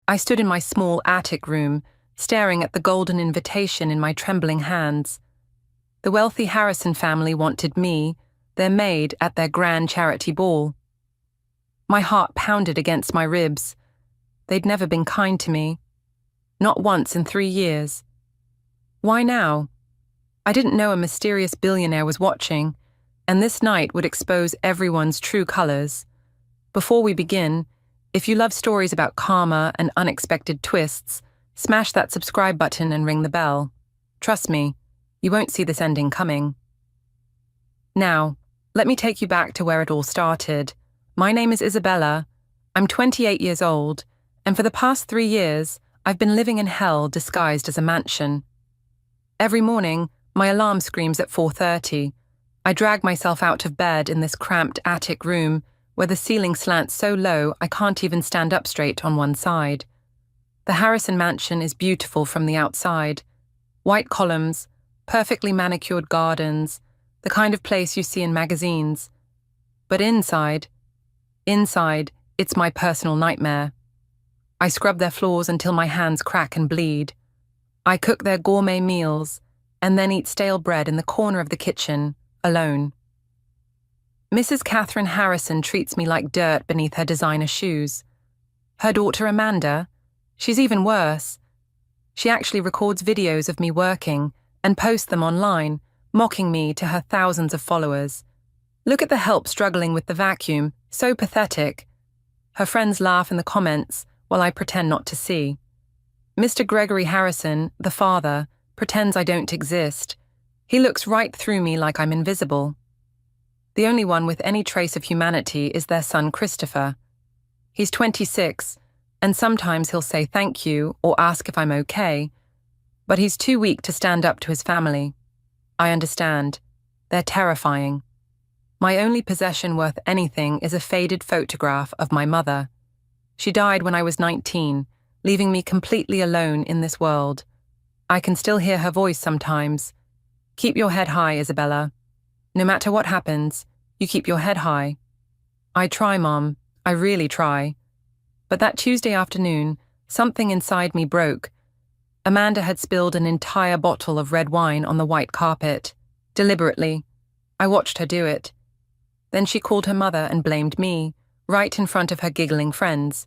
I stood in my small attic room, staring at the golden invitation in my trembling hands. The wealthy Harrison family wanted me, their maid, at their grand charity ball. My heart pounded against my ribs. They'd never been kind to me. Not once in 3 years. Why now? I didn't know a mysterious billionaire was watching, and this night would expose everyone's true colors. Before we begin, if you love stories about karma and unexpected twists, smash that subscribe button and ring the bell. Trust me, you won't see this ending coming. Now, let me take you back to where it all started. My name is Isabella. I'm 28 years old, and for the past 3 years, I've been living in hell disguised as a mansion. Every morning, my alarm screams at 4:30. I drag myself out of bed in this cramped attic room where the ceiling slants so low I can't even stand up straight on one side. The Harrison mansion is beautiful from the outside. White columns, perfectly manicured gardens, the kind of place you see in magazines. But inside, it's my personal nightmare. I scrub their floors until my hands crack and bleed. I cook their gourmet meals and then eat stale bread in the corner of the kitchen, alone. Mrs. Catherine Harrison treats me like dirt beneath her designer shoes. Her daughter Amanda, she's even worse. She actually records videos of me working and posts them online, mocking me to her thousands of followers. Look at the help struggling with the vacuum, so pathetic. Her friends laugh in the comments while I pretend not to see. Mr. Gregory Harrison, the father, pretends I don't exist. He looks right through me like I'm invisible. The only one with any trace of humanity is their son Christopher. He's 26, and sometimes he'll say thank you or ask if I'm okay, but he's too weak to stand up to his family. I understand. They're terrifying. My only possession worth anything is a faded photograph of my mother. She died when I was 19, leaving me completely alone in this world. I can still hear her voice sometimes. Keep your head high, Isabella. No matter what happens, you keep your head high. I try, Mom. I really try. But that Tuesday afternoon, something inside me broke. Amanda had spilled an entire bottle of red wine on the white carpet. Deliberately. I watched her do it. Then she called her mother and blamed me, right in front of her giggling friends.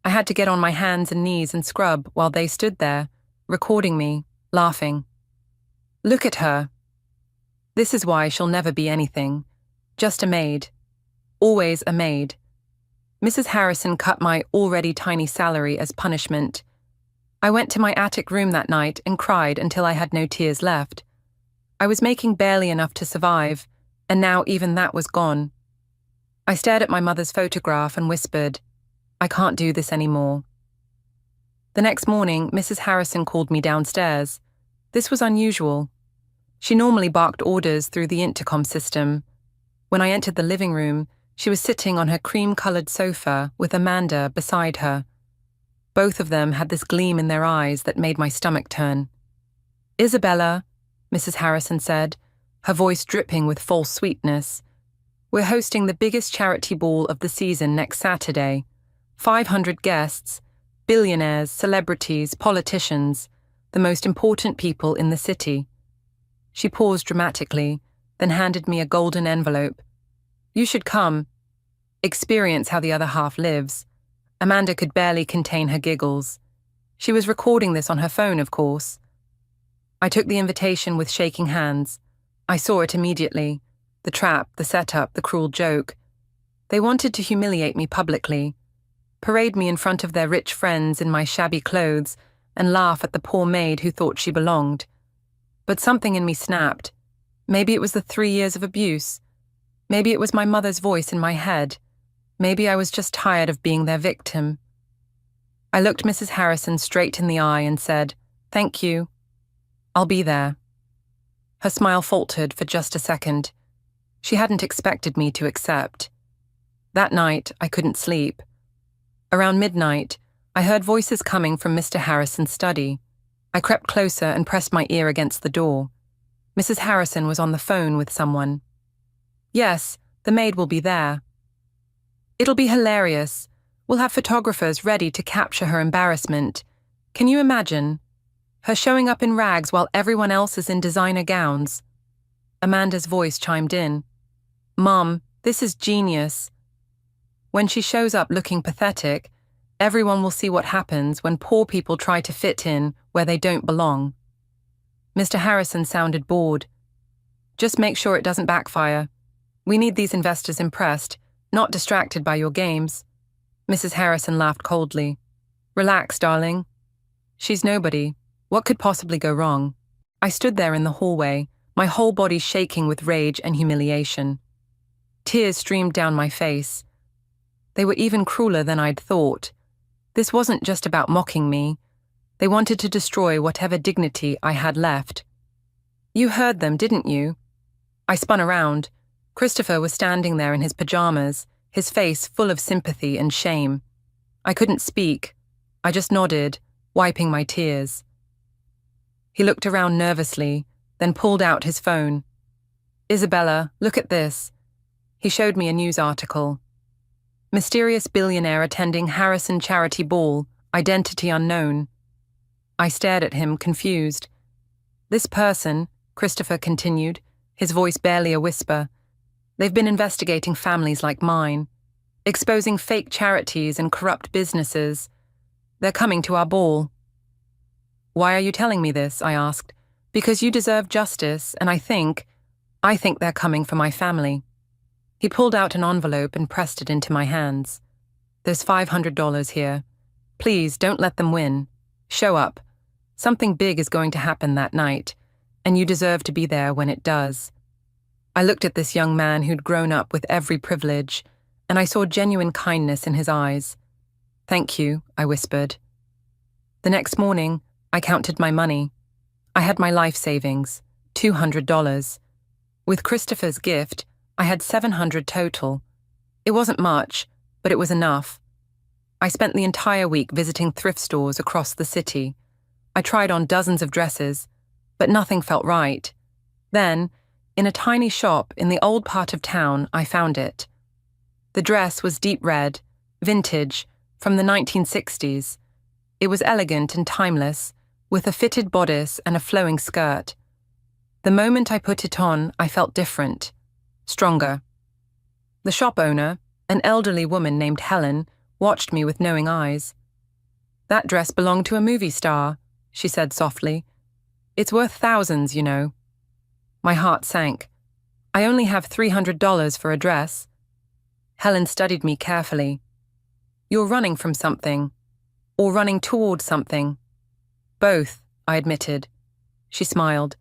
I had to get on my hands and knees and scrub while they stood there, recording me, laughing. Look at her. This is why she'll never be anything. Just a maid. Always a maid. Mrs. Harrison cut my already tiny salary as punishment. I went to my attic room that night and cried until I had no tears left. I was making barely enough to survive, and now even that was gone. I stared at my mother's photograph and whispered, I can't do this anymore. The next morning, Mrs. Harrison called me downstairs. This was unusual. She normally barked orders through the intercom system. When I entered the living room, she was sitting on her cream-colored sofa with Amanda beside her. Both of them had this gleam in their eyes that made my stomach turn. Isabella, Mrs. Harrison said, her voice dripping with false sweetness. We're hosting the biggest charity ball of the season next Saturday. 500 guests, billionaires, celebrities, politicians, the most important people in the city. She paused dramatically, then handed me a golden envelope. You should come. Experience how the other half lives. Amanda could barely contain her giggles. She was recording this on her phone, of course. I took the invitation with shaking hands. I saw it immediately. The trap, the setup, the cruel joke. They wanted to humiliate me publicly, parade me in front of their rich friends in my shabby clothes, and laugh at the poor maid who thought she belonged. But something in me snapped. Maybe it was the 3 years of abuse. Maybe it was my mother's voice in my head. Maybe I was just tired of being their victim. I looked Mrs. Harrison straight in the eye and said, Thank you. I'll be there. Her smile faltered for just a second. She hadn't expected me to accept. That night, I couldn't sleep. Around midnight, I heard voices coming from Mr. Harrison's study. I crept closer and pressed my ear against the door. Mrs. Harrison was on the phone with someone. Yes, the maid will be there. It'll be hilarious. We'll have photographers ready to capture her embarrassment. Can you imagine? Her showing up in rags while everyone else is in designer gowns. Amanda's voice chimed in. Mom, this is genius. When she shows up looking pathetic, everyone will see what happens when poor people try to fit in where they don't belong. Mr. Harrison sounded bored. Just make sure it doesn't backfire. We need these investors impressed, not distracted by your games. Mrs. Harrison laughed coldly. Relax, darling. She's nobody. What could possibly go wrong? I stood there in the hallway, my whole body shaking with rage and humiliation. Tears streamed down my face. They were even crueler than I'd thought. This wasn't just about mocking me. They wanted to destroy whatever dignity I had left. You heard them, didn't you? I spun around. Christopher was standing there in his pajamas, his face full of sympathy and shame. I couldn't speak. I just nodded, wiping my tears. He looked around nervously, then pulled out his phone. Isabella, look at this. He showed me a news article. Mysterious billionaire attending Harrison charity ball, identity unknown. I stared at him, confused. This person, Christopher continued, his voice barely a whisper, they've been investigating families like mine, exposing fake charities and corrupt businesses. They're coming to our ball. Why are you telling me this? I asked. Because you deserve justice, and I think they're coming for my family. He pulled out an envelope and pressed it into my hands. There's $500 here. Please don't let them win. Show up. Something big is going to happen that night, and you deserve to be there when it does. I looked at this young man who'd grown up with every privilege, and I saw genuine kindness in his eyes. Thank you, I whispered. The next morning, I counted my money. I had my life savings, $200. With Christopher's gift, I had $700 total. It wasn't much, but it was enough. I spent the entire week visiting thrift stores across the city. I tried on dozens of dresses, but nothing felt right. Then, in a tiny shop in the old part of town, I found it. The dress was deep red, vintage, from the 1960s. It was elegant and timeless, with a fitted bodice and a flowing skirt. The moment I put it on, I felt different, stronger. The shop owner, an elderly woman named Helen, watched me with knowing eyes. That dress belonged to a movie star, she said softly. It's worth thousands, you know. My heart sank. I only have $300 for a dress. Helen studied me carefully. You're running from something, or running toward something. Both, I admitted. She smiled.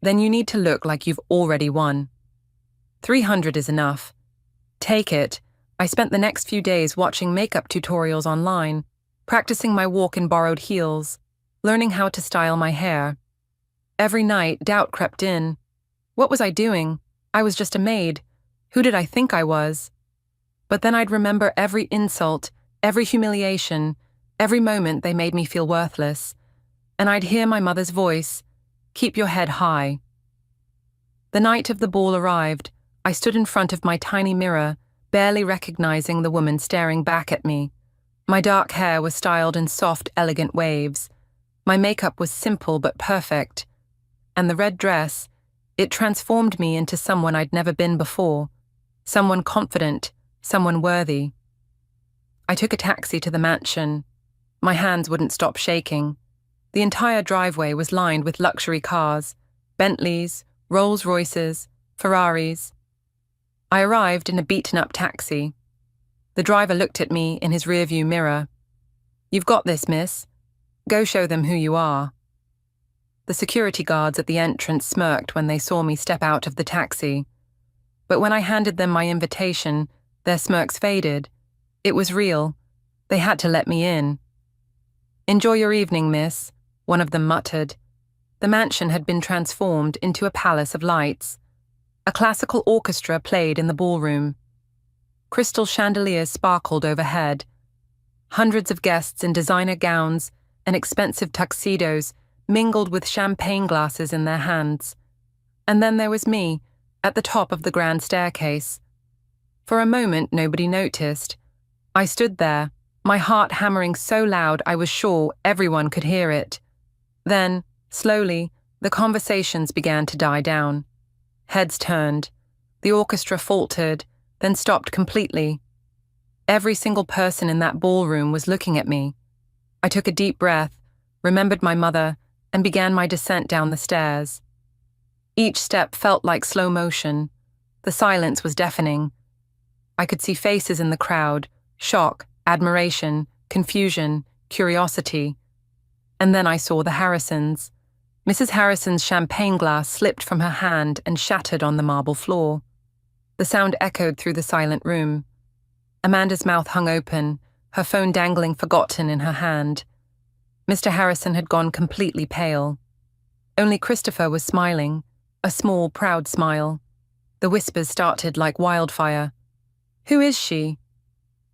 Then you need to look like you've already won. 300 is enough. Take it. I spent the next few days watching makeup tutorials online, practicing my walk in borrowed heels, learning how to style my hair. Every night, doubt crept in. What was I doing? I was just a maid. Who did I think I was? But then I'd remember every insult, every humiliation, every moment they made me feel worthless. And I'd hear my mother's voice, keep your head high. The night of the ball arrived. I stood in front of my tiny mirror, barely recognizing the woman staring back at me. My dark hair was styled in soft, elegant waves. My makeup was simple but perfect. And the red dress, it transformed me into someone I'd never been before. Someone confident, someone worthy. I took a taxi to the mansion. My hands wouldn't stop shaking. The entire driveway was lined with luxury cars, Bentleys, Rolls-Royces, Ferraris. I arrived in a beaten-up taxi. The driver looked at me in his rearview mirror. You've got this, miss. Go show them who you are. The security guards at the entrance smirked when they saw me step out of the taxi. But when I handed them my invitation, their smirks faded. It was real. They had to let me in. Enjoy your evening, miss, one of them muttered. The mansion had been transformed into a palace of lights. A classical orchestra played in the ballroom. Crystal chandeliers sparkled overhead. Hundreds of guests in designer gowns and expensive tuxedos mingled with champagne glasses in their hands. And then there was me, at the top of the grand staircase. For a moment, nobody noticed. I stood there, my heart hammering so loud I was sure everyone could hear it. Then, slowly, the conversations began to die down. Heads turned. The orchestra faltered, then stopped completely. Every single person in that ballroom was looking at me. I took a deep breath, remembered my mother, and began my descent down the stairs. Each step felt like slow motion. The silence was deafening. I could see faces in the crowd, shock, admiration, confusion, curiosity. And then I saw the Harrisons. Mrs. Harrison's champagne glass slipped from her hand and shattered on the marble floor. The sound echoed through the silent room. Amanda's mouth hung open, her phone dangling forgotten in her hand. Mr. Harrison had gone completely pale. Only Christopher was smiling, a small, proud smile. The whispers started like wildfire. "Who is she?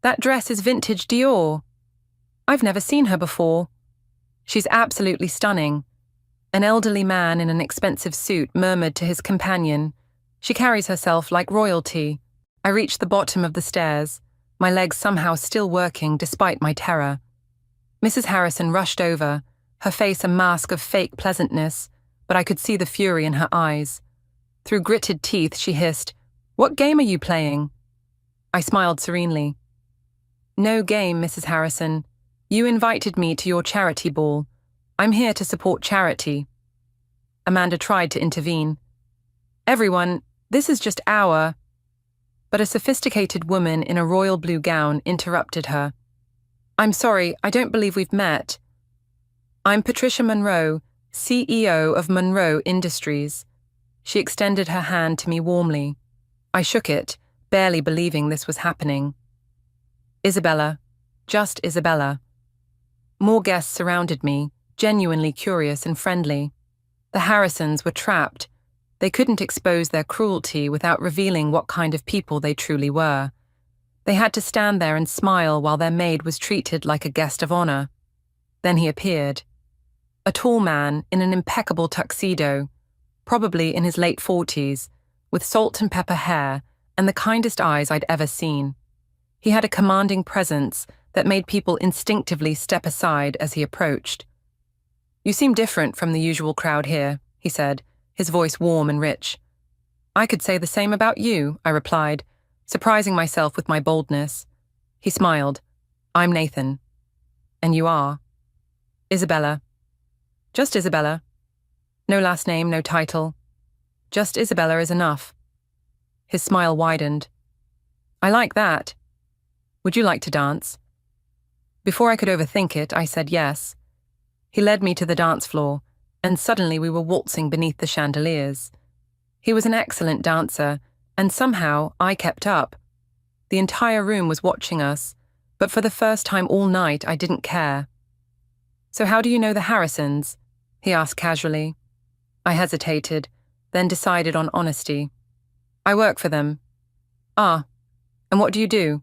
That dress is vintage Dior. I've never seen her before. She's absolutely stunning." An elderly man in an expensive suit murmured to his companion, "She carries herself like royalty." I reached the bottom of the stairs, my legs somehow still working despite my terror. Mrs. Harrison rushed over, her face a mask of fake pleasantness, but I could see the fury in her eyes. Through gritted teeth, she hissed, "What game are you playing?" I smiled serenely. "No game, Mrs. Harrison. You invited me to your charity ball. I'm here to support charity." Amanda tried to intervene. "Everyone, this is just our..." But a sophisticated woman in a royal blue gown interrupted her. "I'm sorry, I don't believe we've met. I'm Patricia Monroe, CEO of Monroe Industries." She extended her hand to me warmly. I shook it, barely believing this was happening. "Isabella, just Isabella." More guests surrounded me, genuinely curious and friendly. The Harrisons were trapped. They couldn't expose their cruelty without revealing what kind of people they truly were. They had to stand there and smile while their maid was treated like a guest of honor. Then he appeared. A tall man in an impeccable tuxedo, probably in his late 40s, with salt and pepper hair and the kindest eyes I'd ever seen. He had a commanding presence that made people instinctively step aside as he approached. "You seem different from the usual crowd here," he said, his voice warm and rich. "I could say the same about you," I replied, surprising myself with my boldness. He smiled. "I'm Nathan." "And you are?" "Isabella." "Just Isabella. No last name, no title. Just Isabella is enough." His smile widened. "I like that. Would you like to dance?" Before I could overthink it, I said yes. He led me to the dance floor, and suddenly we were waltzing beneath the chandeliers. He was an excellent dancer, and somehow I kept up. The entire room was watching us, but for the first time all night I didn't care. "So how do you know the Harrisons?" he asked casually. I hesitated, then decided on honesty. "I work for them." "Ah, and what do you do?"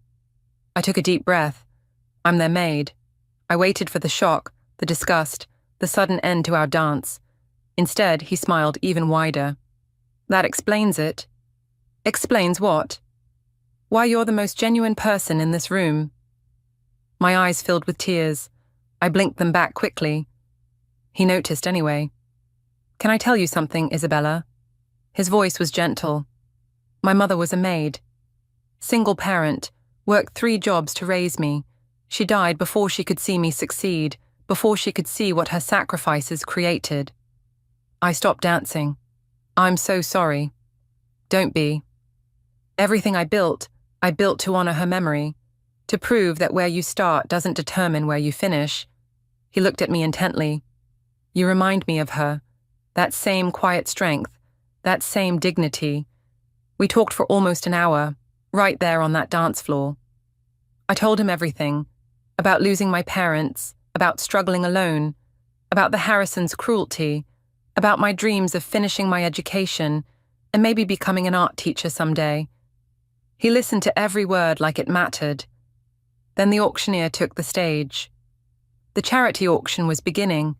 I took a deep breath. "I'm their maid." I waited for the shock, the disgust, the sudden end to our dance. Instead, he smiled even wider. "That explains it." "Explains what?" "Why you're the most genuine person in this room." My eyes filled with tears. I blinked them back quickly. He noticed anyway. "Can I tell you something, Isabella?" His voice was gentle. "My mother was a maid. Single parent, worked 3 jobs to raise me. She died before she could see me succeed, before she could see what her sacrifices created." I stopped dancing. "I'm so sorry." "Don't be. Everything I built to honor her memory, to prove that where you start doesn't determine where you finish." He looked at me intently. "You remind me of her. That same quiet strength, that same dignity." We talked for almost an hour, right there on that dance floor. I told him everything, about losing my parents, about struggling alone, about the Harrisons' cruelty, about my dreams of finishing my education and maybe becoming an art teacher someday. He listened to every word like it mattered. Then the auctioneer took the stage. The charity auction was beginning.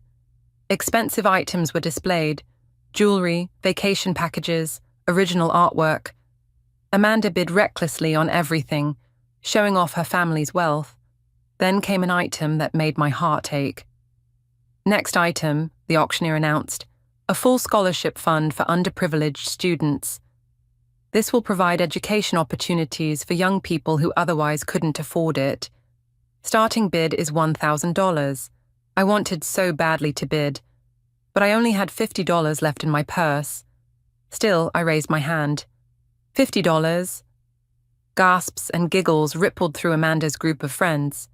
Expensive items were displayed: jewelry, vacation packages, original artwork. Amanda bid recklessly on everything, showing off her family's wealth. Then came an item that made my heart ache. Next item, the auctioneer announced, a full scholarship fund for underprivileged students. This will provide education opportunities for young people who otherwise couldn't afford it. Starting bid is $1,000. I wanted so badly to bid, but I only had $50 left in my purse. Still, I raised my hand. $50? Gasps and giggles rippled through Amanda's group of friends.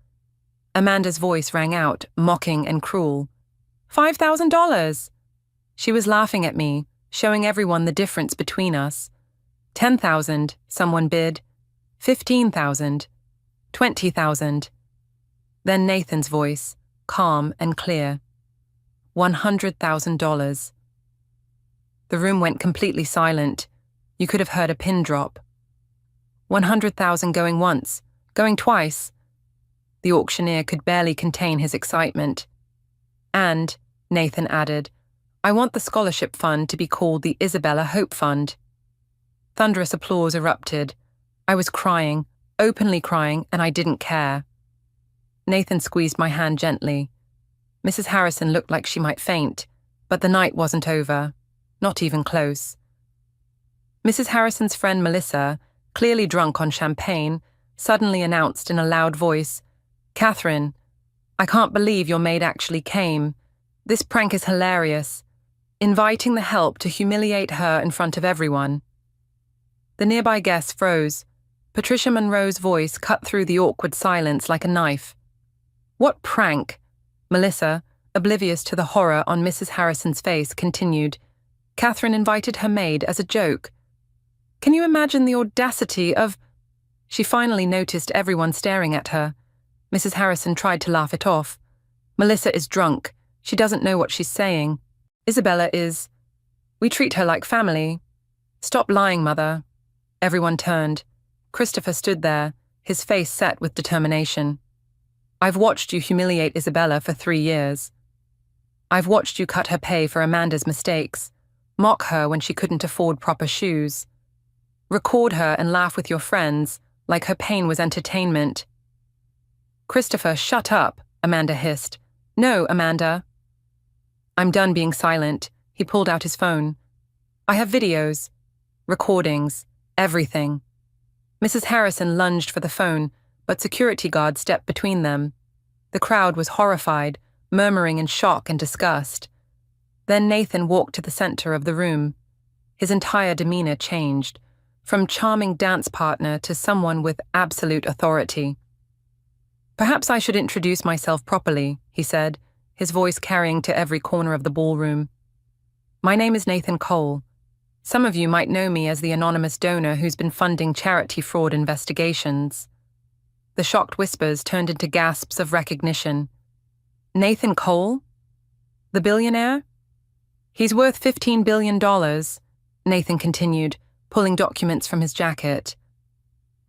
Amanda's voice rang out, mocking and cruel. $5,000! She was laughing at me, showing everyone the difference between us. $10,000, someone bid. $15,000. $20,000. Then Nathan's voice, calm and clear. $100,000. The room went completely silent. You could have heard a pin drop. 100,000 going once, going twice. The auctioneer could barely contain his excitement. And, Nathan added, I want the scholarship fund to be called the Isabella Hope Fund. Thunderous applause erupted. I was crying, openly crying, and I didn't care. Nathan squeezed my hand gently. Mrs. Harrison looked like she might faint, but the night wasn't over, not even close. Mrs. Harrison's friend Melissa, clearly drunk on champagne, suddenly announced in a loud voice, Catherine, I can't believe your maid actually came. This prank is hilarious. Inviting the help to humiliate her in front of everyone. The nearby guests froze. Patricia Monroe's voice cut through the awkward silence like a knife. What prank? Melissa, oblivious to the horror on Mrs. Harrison's face, continued. Catherine invited her maid as a joke. Can you imagine the audacity of... She finally noticed everyone staring at her. Mrs. Harrison tried to laugh it off. Melissa is drunk. She doesn't know what she's saying. Isabella is... We treat her like family. Stop lying, Mother. Everyone turned. Christopher stood there, his face set with determination. I've watched you humiliate Isabella for 3 years. I've watched you cut her pay for Amanda's mistakes, mock her when she couldn't afford proper shoes, record her and laugh with your friends like her pain was entertainment. Christopher, shut up, Amanda hissed. No, Amanda. I'm done being silent. He pulled out his phone. I have videos, recordings, everything. Mrs. Harrison lunged for the phone, but security guards stepped between them. The crowd was horrified, murmuring in shock and disgust. Then Nathan walked to the center of the room. His entire demeanor changed, from charming dance partner to someone with absolute authority. Perhaps I should introduce myself properly, he said, his voice carrying to every corner of the ballroom. My name is Nathan Cole. Some of you might know me as the anonymous donor who's been funding charity fraud investigations. The shocked whispers turned into gasps of recognition. Nathan Cole? The billionaire? He's worth $15 billion, Nathan continued, pulling documents from his jacket.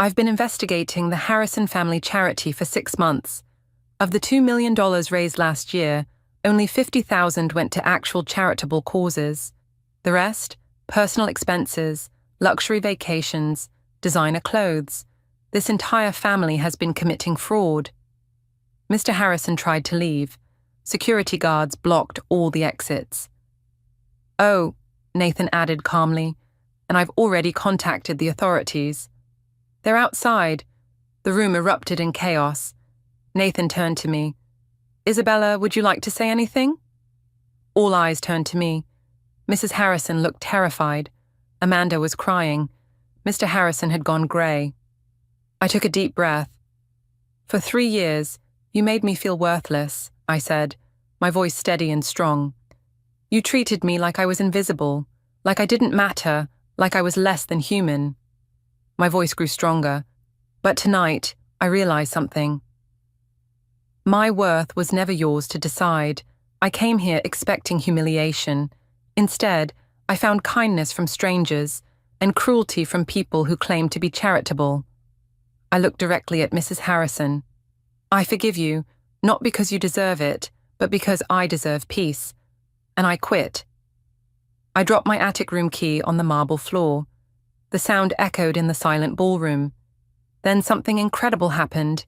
I've been investigating the Harrison family charity for 6 months. Of the $2 million raised last year, only $50,000 went to actual charitable causes. The rest? Personal expenses, luxury vacations, designer clothes. This entire family has been committing fraud. Mr. Harrison tried to leave. Security guards blocked all the exits. Oh, Nathan added calmly, and I've already contacted the authorities. They're outside. The room erupted in chaos. Nathan turned to me. Isabella, would you like to say anything? All eyes turned to me. Mrs. Harrison looked terrified. Amanda was crying. Mr. Harrison had gone grey. I took a deep breath. For 3 years, you made me feel worthless, I said, my voice steady and strong. You treated me like I was invisible, like I didn't matter, like I was less than human. My voice grew stronger. But tonight, I realized something. My worth was never yours to decide. I came here expecting humiliation. Instead, I found kindness from strangers and cruelty from people who claimed to be charitable. I looked directly at Mrs. Harrison. I forgive you, not because you deserve it, but because I deserve peace. And I quit. I dropped my attic room key on the marble floor. The sound echoed in the silent ballroom. Then something incredible happened.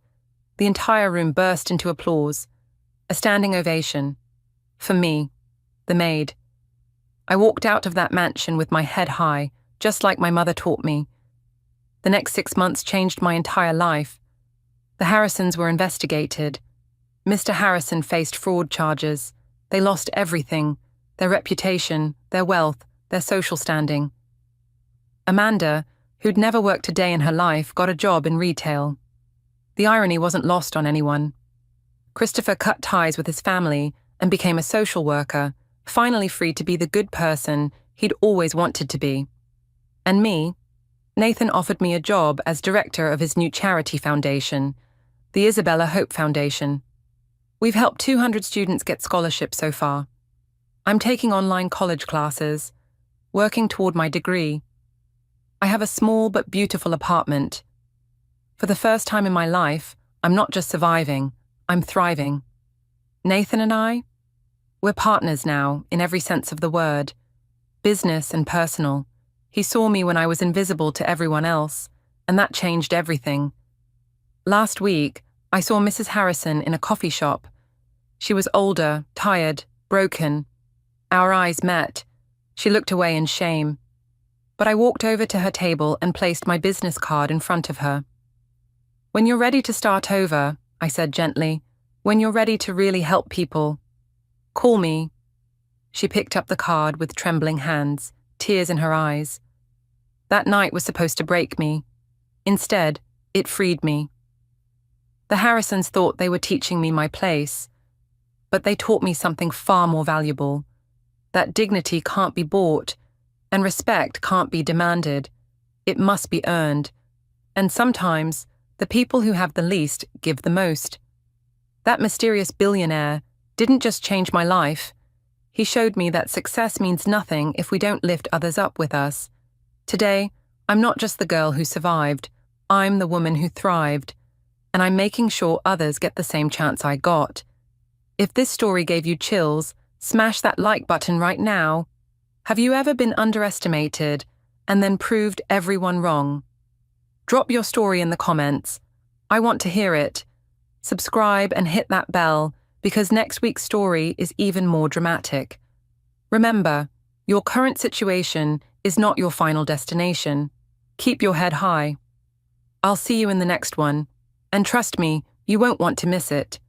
The entire room burst into applause. A standing ovation. For me, the maid. I walked out of that mansion with my head high, just like my mother taught me. The next 6 months changed my entire life. The Harrisons were investigated. Mr. Harrison faced fraud charges. They lost everything: their reputation, their wealth, their social standing. Amanda, who'd never worked a day in her life, got a job in retail. The irony wasn't lost on anyone. Christopher cut ties with his family and became a social worker, finally free to be the good person he'd always wanted to be. And me, Nathan offered me a job as director of his new charity foundation, the Isabella Hope Foundation. We've helped 200 students get scholarships so far. I'm taking online college classes, working toward my degree. I have a small but beautiful apartment. For the first time in my life, I'm not just surviving, I'm thriving. Nathan and I, we're partners now, in every sense of the word. Business and personal. He saw me when I was invisible to everyone else, and that changed everything. Last week, I saw Mrs. Harrison in a coffee shop. She was older, tired, broken. Our eyes met. She looked away in shame. But I walked over to her table and placed my business card in front of her. "When you're ready to start over," I said gently, "when you're ready to really help people, call me." She picked up the card with trembling hands, tears in her eyes. That night was supposed to break me. Instead, it freed me. The Harrisons thought they were teaching me my place, but they taught me something far more valuable: that dignity can't be bought, and respect can't be demanded. It must be earned. And sometimes, the people who have the least give the most. That mysterious billionaire didn't just change my life. He showed me that success means nothing if we don't lift others up with us. Today, I'm not just the girl who survived. I'm the woman who thrived. And I'm making sure others get the same chance I got. If this story gave you chills, smash that like button right now. Have you ever been underestimated and then proved everyone wrong? Drop your story in the comments. I want to hear it. Subscribe and hit that bell, because next week's story is even more dramatic. Remember, your current situation is not your final destination. Keep your head high. I'll see you in the next one, and trust me, you won't want to miss it.